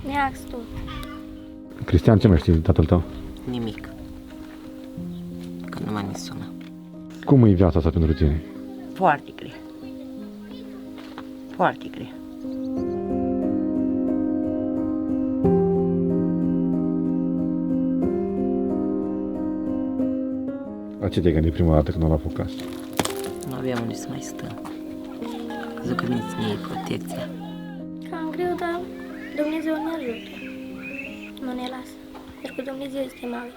Neax tot. Cristian, ce mai știi de tatăl tău? Nimic. Că nu mai ne sună. Cum e viața asta pentru tine? Foarte grea. Foarte grea. La ce te-ai gândit prima dată când l-a făcut casă? Nu aveam unde să mai stăm. Zic că bine ține ei protecția. Cam greu, dar Dumnezeu ne ajută. Nu ne lasă. Pentru că Dumnezeu este mare.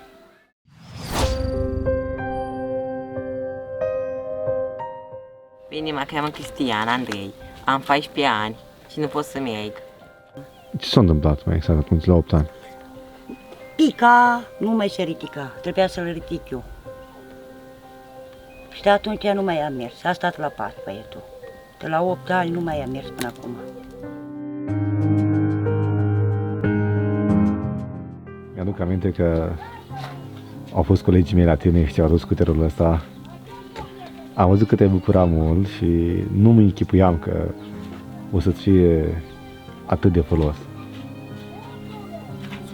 Bine, mă cheamă Cristian Andrei. Am 14 ani și nu pot să merg. Ce s-a întâmplat mai exact atunci, la 8 ani? Pica, nu mai se ridica. Trebuia să-l ridic eu. Și de atunci nu mai am mers. A stat la pat băietul. De la 8 ani nu mai am mers până acum. Mi-aduc aminte că au fost colegii mei la tine și ți-au adus scuterul ăsta. Am văzut că te bucura mult și nu mi închipuiam că o să-ți fie atât de folos.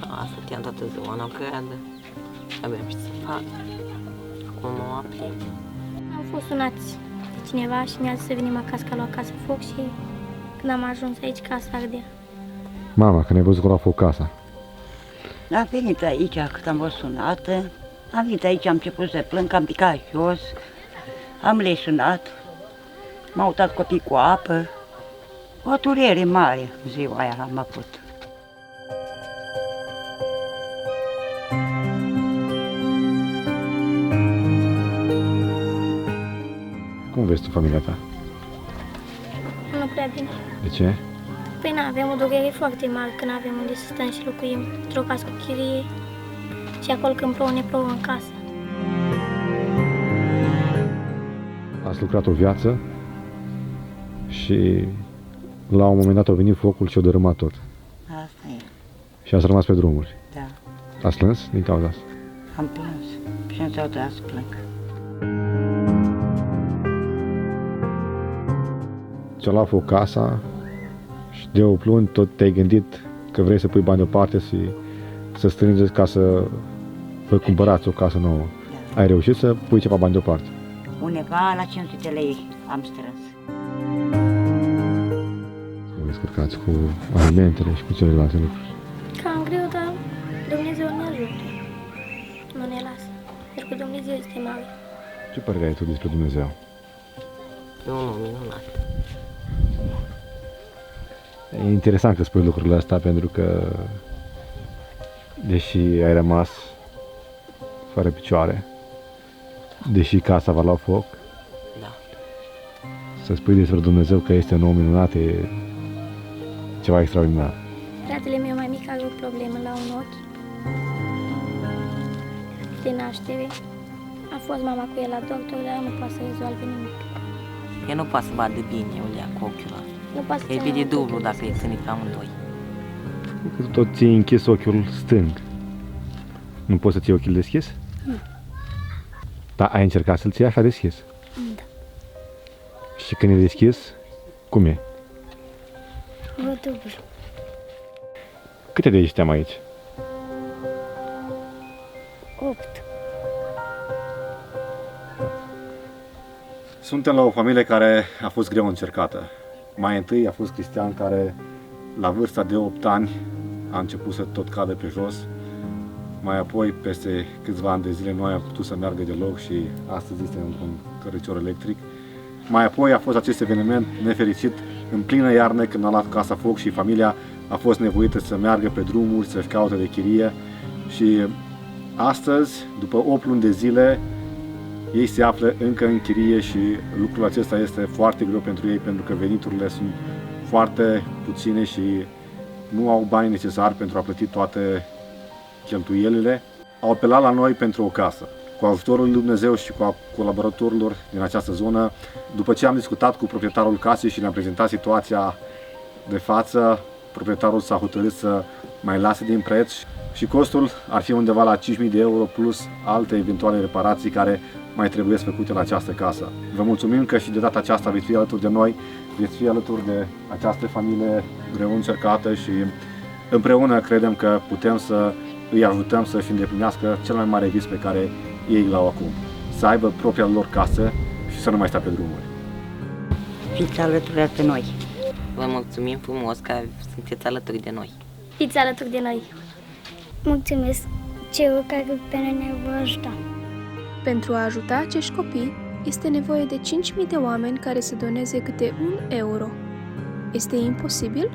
Asta te-am toată ziua, nu cred. Aveam ce să fac. Acum mă aprind. Am fost sunați de cineva și mi-a zis să venim acasă, că a luat acasă foc și când am ajuns aici, casa ardea. Mama, când ai văzut că l-a făcut casa, Am venit aici, cât am fost sunată. Am venit aici, am început să plâng, am picat jos. Am leșunat. M-au dat copii cu apă. O durere mare ziua aia am avut. cum vezi tu familia ta? Nu prea bine. De ce? Păi na, avem o durere foarte mare când avem unde să stăm și locuim. Într-o casă cu chirie și acolo când plouă, ne plouă în casă. Ați lucrat o viață și la un moment dat a venit focul și a dărâmat tot. Asta e, Și ați rămas pe drumuri. da. Ați plâns din cauza asta? Am plâns și am zis să plâng. Ți-a luat foc casa și de o luni tot te-ai gândit că vrei să pui bani deoparte și să strângeți ca să vă cumpărați o casă nouă. Da. Ai reușit să pui ceva bani deoparte? Undeva la 500 de lei am strâns. Vă descurcați cu alimentele și cu celelalte lucruri. Cam greu, dar Dumnezeu ne ajută. Nu ne lasă. Pentru că Dumnezeu este mare. Ce părere ai tu despre Dumnezeu? E un om minunat. E interesant că spui lucrurile astea pentru că deși ai rămas fără picioare, deși casa va lua foc, Da. să spui despre Dumnezeu că este un om minunat e ceva extraordinar. Fratele meu mai mic are o problemă la un ochi. De naștere. A fost mama cu el la doctor, dar nu poate să rezolve nimic. El nu poate să vadă bine, eu le ia cu ochiul ăla. Nu poate să E țină bine ochiul dublu închis. dacă îi ține pe amândoi. Că tu tot ții închis ochiul stâng. Nu poți să ții ochiul deschis? Nu. Dar ai încercat să-l ții așa deschis? Da. Și când e deschis, cum e? Văd dublu. Câte de aici aici? 8. Suntem la o familie care a fost greu încercată. Mai întâi a fost Cristian care la vârsta de 8 ani a început să tot cadă pe jos. Mai apoi, peste câțiva ani de zile, nu a putut să meargă deloc și astăzi este un cărăcior electric. Mai apoi a fost acest eveniment nefericit în plină iarnă când a luat casa foc și familia a fost nevoită să meargă pe drumuri, să-și caute de chirie și astăzi, după 8 luni de zile, ei se află încă în chirie și lucrul acesta este foarte greu pentru ei pentru că veniturile sunt foarte puține și nu au banii necesari pentru a plăti toate cheltuielile. Au apelat la noi pentru o casă. Cu ajutorul lui Dumnezeu și cu colaboratorilor din această zonă, după ce am discutat cu proprietarul casei și ne-am prezentat situația de față, proprietarul s-a hotărât să mai lase din preț și costul ar fi undeva la 5.000 de euro plus alte eventuale reparații care mai trebuie făcute la această casă. Vă mulțumim că și de data aceasta veți fi alături de noi, veți fi alături de această familie greu încercată și Împreună credem că putem să îi ajutăm să-și îndeplinească cel mai mare vis pe care ei l-au acum. Să aibă propria lor casă și să nu mai stea pe drumuri. Fiți alături de noi. Vă mulțumim frumos că sunteți alături de noi. Fiți alături de noi. Mulțumesc celor care pe noi ne vor ajuta. Pentru a ajuta acești copii, este nevoie de 5.000 de oameni care să doneze câte 1 euro. Este imposibil?